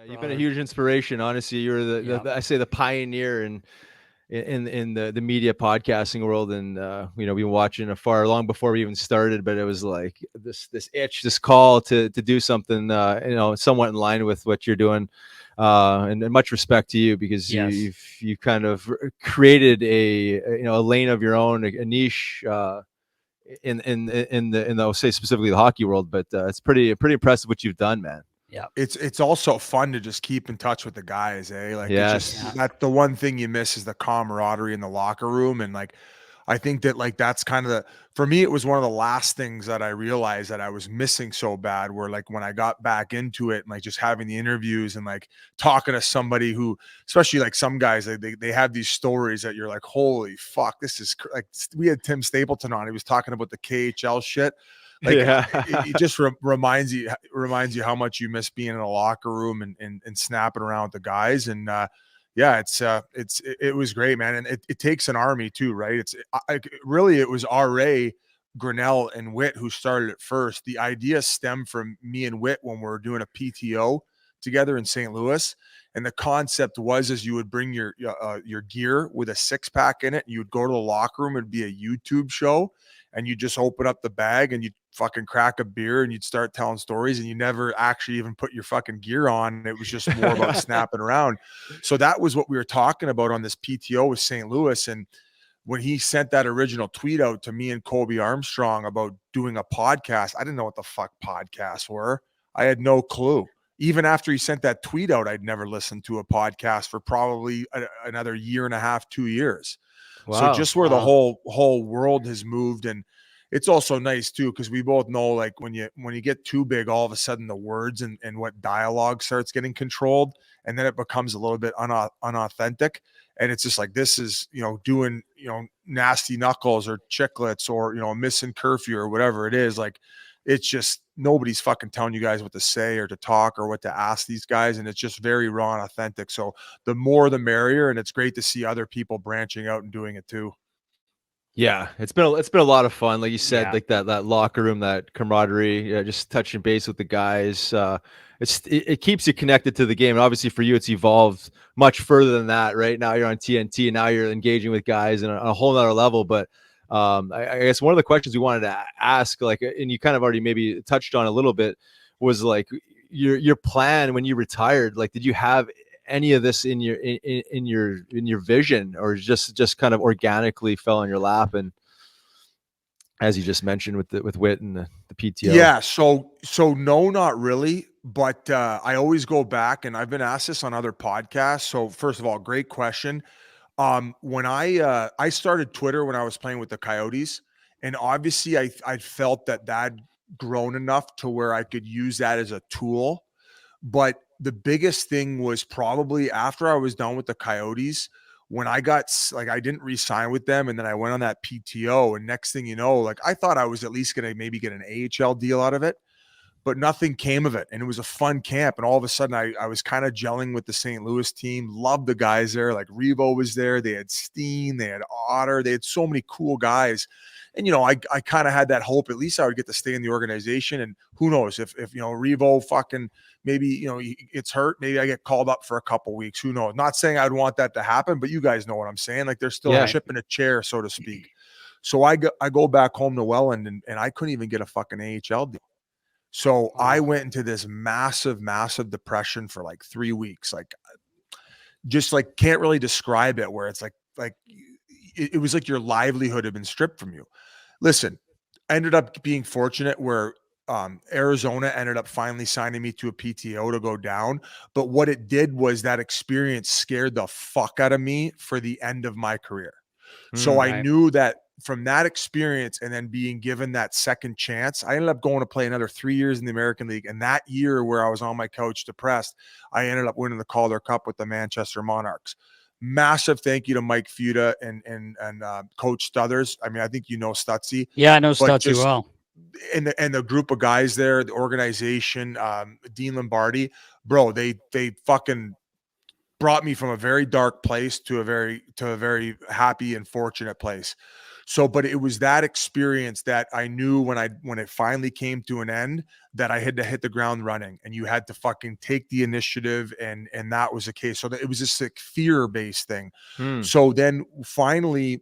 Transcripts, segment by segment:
You've been a huge inspiration. Honestly, you're the I say the pioneer in the media podcasting world, and we've been watching afar long before we even started. But it was like this itch, this call to do something, somewhat in line with what you're doing. And much respect to you, because you kind of created a lane of your own, a niche. In the I'll say specifically the hockey world, but it's pretty impressive what you've done, man. Yeah, it's also fun to just keep in touch with the guys, Like, yes. it's just that the one thing you miss is the camaraderie in the locker room, and like I think that like that's kind of for me, it was one of the last things that I realized that I was missing so bad, where like when I got back into it and like just having the interviews and like talking to somebody who, especially like some guys, they have these stories that you're like, holy fuck, this is like, we had Tim Stapleton on, he was talking about the KHL shit. Like it just reminds you how much you miss being in a locker room and snapping around with the guys. And it was great, man. And it takes an army too, right? Really, it was RA, Grinnell, and Witt who started it first. The idea stemmed from me and Witt when we were doing a PTO together in St. Louis. And the concept was, is you would bring your gear with a 6-pack in it, and you would go to the locker room. It'd be a YouTube show, and you just open up the bag and you'd fucking crack a beer and you'd start telling stories, and you never actually even put your fucking gear on. It was just more about snapping around. So that was what we were talking about on this PTO with St. Louis. And when he sent that original tweet out to me and Kobe Armstrong about doing a podcast, I didn't know what the fuck podcasts were. I had no clue. Even after he sent that tweet out, I'd never listened to a podcast for probably another year and a half, 2 years. Wow. So just where the whole world has moved. And it's also nice too, because we both know, like, when you get too big, all of a sudden the words and what dialogue starts getting controlled, and then it becomes a little bit unauthentic. And it's just like, this is, doing, nasty knuckles or chicklets or, missing curfew or whatever it is. Like, it's just, nobody's fucking telling you guys what to say or to talk or what to ask these guys. And it's just very raw and authentic. So the more, the merrier. And it's great to see other people branching out and doing it too. Yeah, it's been a lot of fun, like you said, like that locker room, that camaraderie, just touching base with the guys. It keeps you connected to the game, and obviously for you, it's evolved much further than that. Right now, you're on TNT, and now you're engaging with guys on a whole nother level. But I guess one of the questions we wanted to ask, like, and you kind of already maybe touched on a little bit, was like your plan when you retired. Like, did you have any of this in your vision, or just kind of organically fell in your lap? And as you just mentioned with Witt and the PTO. Yeah. So no, not really. But I always go back, and I've been asked this on other podcasts. So first of all, great question. When I started Twitter when I was playing with the Coyotes, and obviously I felt that had grown enough to where I could use that as a tool. But the biggest thing was probably after I was done with the Coyotes, when I got, like, I didn't re-sign with them, and then I went on that PTO, and next thing you know, like, I thought I was at least going to maybe get an AHL deal out of it, but nothing came of it. And it was a fun camp. And all of a sudden I was kind of gelling with the St. Louis team. Loved the guys there. Like, Revo was there. They had Steen, they had Otter. They had so many cool guys. And, I kind of had that hope, at least I would get to stay in the organization. And who knows if Revo fucking maybe, it's hurt. Maybe I get called up for a couple weeks. Who knows? Not saying I'd want that to happen, but you guys know what I'm saying. Like, they're still chipping a chair, so to speak. So I go back home to Welland, and I couldn't even get a fucking AHL deal. So I went into this massive, massive depression for like 3 weeks. Like, just like, can't really describe it, where it's like it was like your livelihood had been stripped from you. Listen, I ended up being fortunate where Arizona ended up finally signing me to a PTO to go down. But what it did was that experience scared the fuck out of me for the end of my career. So I knew that from that experience, and then being given that second chance, I ended up going to play another 3 years in the American League. And that year where I was on my couch depressed, I ended up winning the Calder Cup with the Manchester Monarchs. Massive thank you to Mike Fuda and Coach Stuthers. I mean, I think Stutzy. Yeah, I know Stutzy well. And the group of guys there, the organization, Dean Lombardi, bro, they fucking brought me from a very dark place to a very happy and fortunate place. So, but it was that experience that I knew when it finally came to an end, that I had to hit the ground running, and you had to fucking take the initiative. And that was the case. So it was this like fear-based thing. So then finally,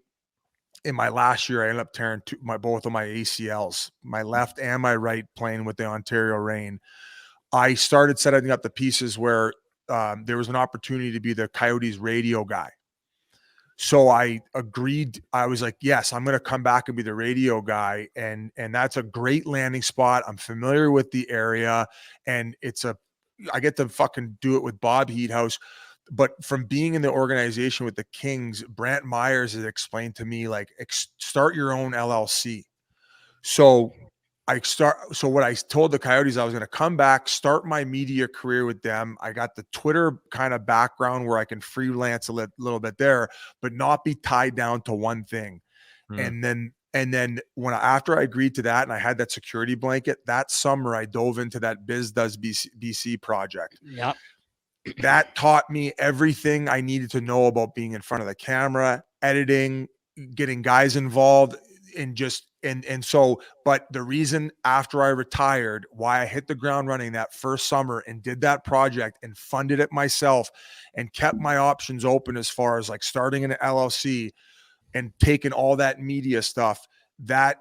in my last year, I ended up tearing both of my ACLs, my left and my right, playing with the Ontario Reign. I started setting up the pieces where there was an opportunity to be the Coyotes radio guy. So I agreed. I was like, yes, I'm going to come back and be the radio guy. And that's a great landing spot. I'm familiar with the area, and I get to fucking do it with Bob Heathouse. But from being in the organization with the Kings, Brant Myers has explained to me, like, start your own LLC. So what I told the Coyotes, I was going to come back, start my media career with them. I got the Twitter kind of background where I can freelance a little bit there, but not be tied down to one thing. And then after I agreed to that and I had that security blanket, that summer I dove into that Biz Does BC project. Yep. That taught me everything I needed to know about being in front of the camera, editing, getting guys involved, but the reason after I retired, why I hit the ground running that first summer and did that project and funded it myself and kept my options open as far as like starting an LLC and taking all that media stuff, that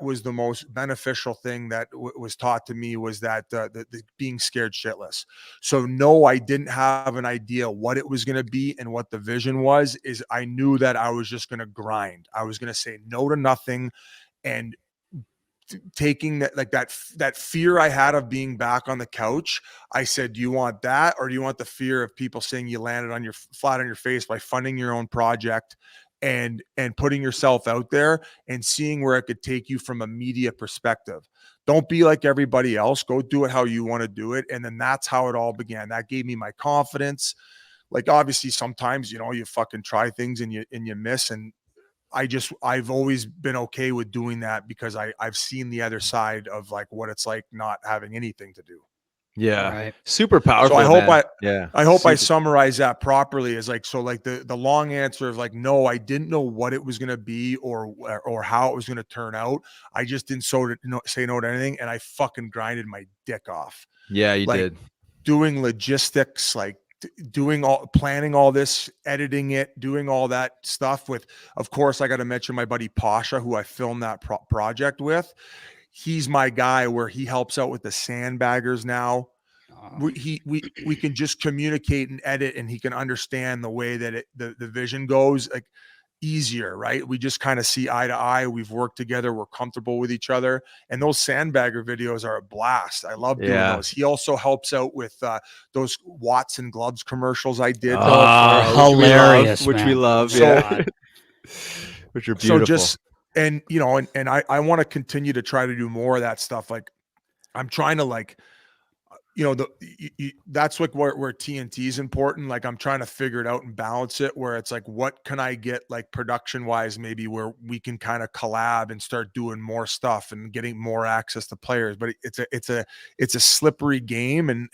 was the most beneficial thing that was taught to me, was that the being scared shitless. So no, I didn't have an idea what it was going to be and what the vision was. Is I knew that I was just going to grind. I was going to say no to nothing. And taking that fear I had of being back on the couch, I said, do you want that, or do you want the fear of people saying you landed on your flat on your face by funding your own project and putting yourself out there and seeing where it could take you from a media perspective? Don't be like everybody else. Go do it how you want to do it. And then that's how it all began. That gave me my confidence. Like, obviously sometimes, you fucking try things and you miss, and I've always been okay with doing that because I've seen the other side of like what it's like not having anything to do. Yeah. Right. Super powerful. So I hope I summarize that properly as like, so like the long answer of like, no, I didn't know what it was going to be or how it was going to turn out. I just didn't say no to anything. And I fucking grinded my dick off. Yeah, you did. Doing logistics, like planning all this, editing it, doing all that stuff with, of course, I got to mention my buddy Pasha, who I filmed that project with. He's my guy where he helps out with the sandbaggers now. We can just communicate and edit, and he can understand the way that the vision goes, like, easier, right? We just kind of see eye to eye. We've worked together. We're comfortable with each other. And those sandbagger videos are a blast. I love doing those. He also helps out with those Watson gloves commercials I did. Hilarious, which we love. So, which are beautiful. So just, and I want to continue to try to do more of that stuff. Like, I'm trying to, like, that's like where TNT is important. Like, I'm trying to figure it out and balance it, where it's like, what can I get, like, production wise, maybe where we can kind of collab and start doing more stuff and getting more access to players. But it's a slippery game. And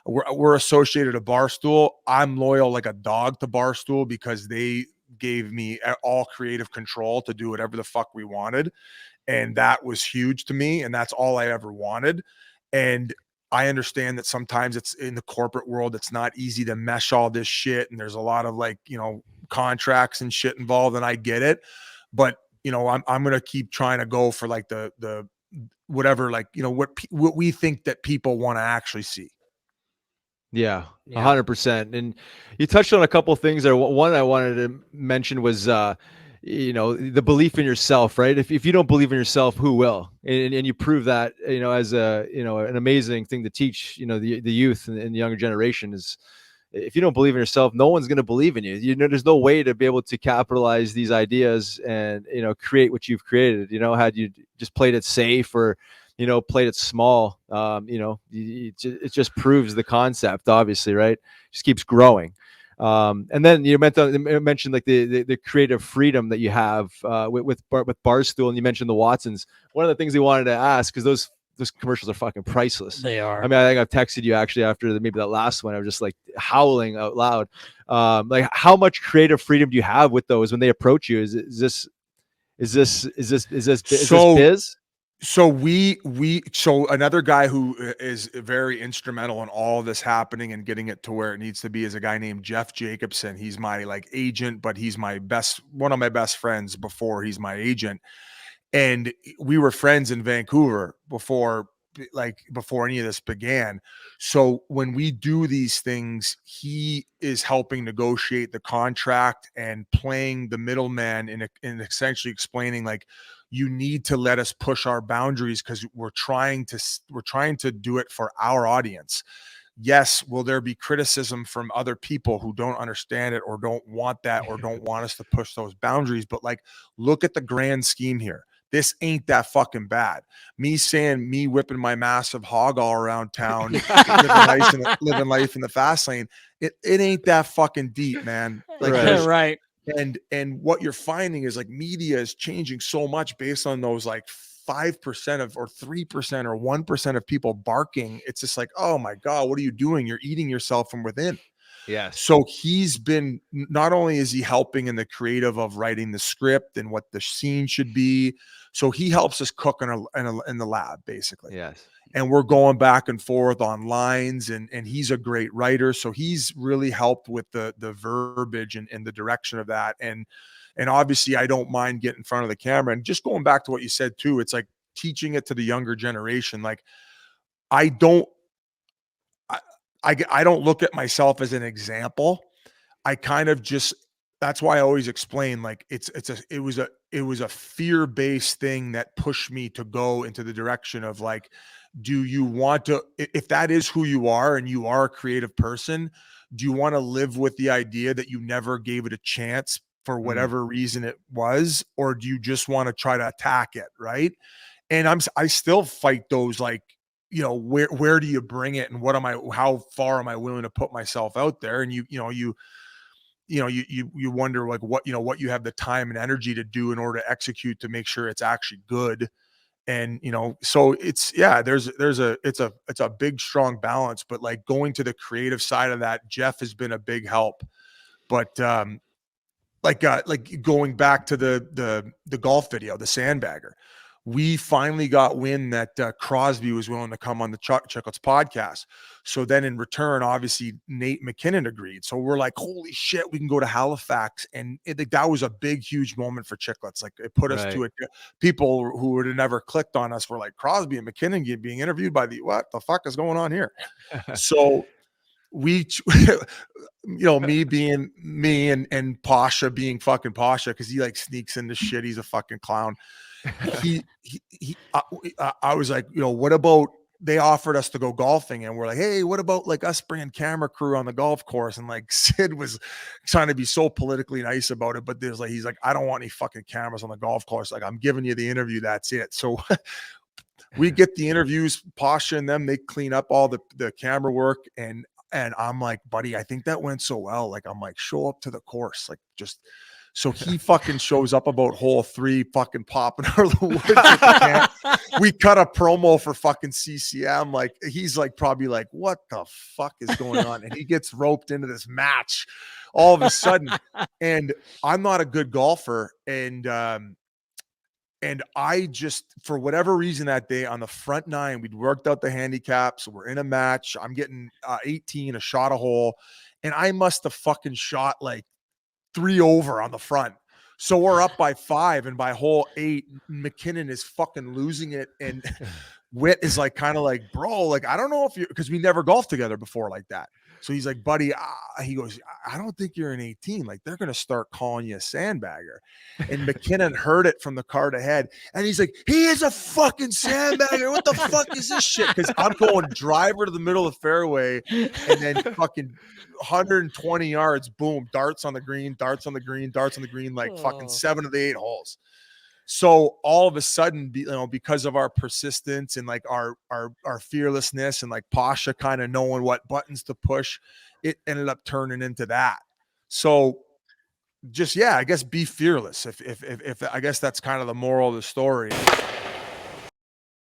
we're associated to Barstool. I'm loyal like a dog to Barstool because they gave me all creative control to do whatever the fuck we wanted. And that was huge to me. And that's all I ever wanted. And I understand that sometimes it's in the corporate world, it's not easy to mesh all this shit. And there's a lot of, like, contracts and shit involved, and I get it. But, I'm going to keep trying to go for like the whatever, like, what we think that people want to actually see. Yeah, 100%. And you touched on a couple of things there. One I wanted to mention was, the belief in yourself, right? If you don't believe in yourself, who will? And you prove that, as an amazing thing to teach, the youth and the younger generation is, if you don't believe in yourself, no one's going to believe in you. There's no way to be able to capitalize these ideas and, create what you've created, had you just played it safe or, played it small. It just proves the concept, obviously, right? Just keeps growing. And then you mentioned like the creative freedom that you have with Barstool, and you mentioned the Watsons. One of the things we wanted to ask, because those commercials are fucking priceless. They are. I mean, I think I've texted you actually after maybe that last one. I was just like howling out loud. Like, how much creative freedom do you have with those when they approach you? Is this Is this So Biz? so another guy who is very instrumental in all of this happening and getting it to where it needs to be is a guy named Jeff Jacobson. He's my like agent, but he's one of my best friends before he's my agent. And we were friends in Vancouver before any of this began. So when we do these things, he is helping negotiate the contract and playing the middleman in essentially explaining like, you need to let us push our boundaries because we're trying to do it for our audience. Yes, will there be criticism from other people who don't understand it or don't want that or don't want us to push those boundaries? But like, look at the grand scheme here. This ain't that fucking bad. Me whipping my massive hog all around town, living life in the fast lane. It ain't that fucking deep, man. Like, right. And what you're finding is like media is changing so much based on those like 5% of or 3% or 1% of people barking. It's just like, oh my God, what are you doing? You're eating yourself from within. Yes. So he's been, not only is he helping in the creative of writing the script and what the scene should be, so he helps us cook in the lab basically. Yes. And we're going back and forth on lines, and he's a great writer. So he's really helped with the verbiage and the direction of that. And obviously I don't mind getting in front of the camera. And just going back to what you said too, it's like teaching it to the younger generation. Like I don't look at myself as an example. I kind of just, that's why I always explain like it was a fear-based thing that pushed me to go into the direction of like, do you want to, if that is who you are and you are a creative person, do you want to live with the idea that you never gave it a chance for whatever reason it was, or do you just want to try to attack it, right? And I still fight those like, you know, where do you bring it and how far am I willing to put myself out there? And you wonder like what you have the time and energy to do in order to execute to make sure it's actually good. And so it's a big strong balance, but like going to the creative side of that, Jeff has been a big help. But like going back to the golf video, the sandbagger, we finally got wind that Crosby was willing to come on the Chicklets podcast. So then in return, obviously Nate McKinnon agreed. So we're like, holy shit, we can go to Halifax. And that was a big, huge moment for Chicklets. Like it put us to it. People who would have never clicked on us were like, Crosby and McKinnon being interviewed by what the fuck is going on here? So we me being me and Pasha being fucking Pasha, because he like sneaks into shit. He's a fucking clown. I was like, what about, they offered us to go golfing, and we're like, hey, what about like us bringing camera crew on the golf course? And like Sid was trying to be so politically nice about it, but he's like, I don't want any fucking cameras on the golf course. Like, I'm giving you the interview, that's it. So we get the interviews, Pasha and them, they clean up all the camera work, and I'm like, buddy, I think that went so well. Like, I'm like, show up to the course, like just. So he fucking shows up about hole 3, fucking popping out of the woods. We cut a promo for fucking CCM. Like, he's like probably like, what the fuck is going on? And he gets roped into this match all of a sudden. And I'm not a good golfer. And I just, for whatever reason that day on the front 9, we'd worked out the handicap. So we're in a match. I'm getting 18, a shot a hole. And I must have fucking shot like 3 over on the front. So we're up by 5, and by hole 8, McKinnon is fucking losing it. And Witt is like, kind of like, bro, like, I don't know if because we never golfed together before like that. So he's like, buddy, he goes, I don't think you're an 18. Like, they're going to start calling you a sandbagger. And McKinnon heard it from the cart ahead. And he's like, he is a fucking sandbagger. What the fuck is this shit? Because I'm going driver to the middle of the fairway, and then fucking 120 yards, boom, darts on the green, like fucking 7 of the 8 holes. So all of a sudden, because of our persistence and like our fearlessness and like Pasha kind of knowing what buttons to push, it ended up turning into that. So just, I guess be fearless. If I guess that's kind of the moral of the story.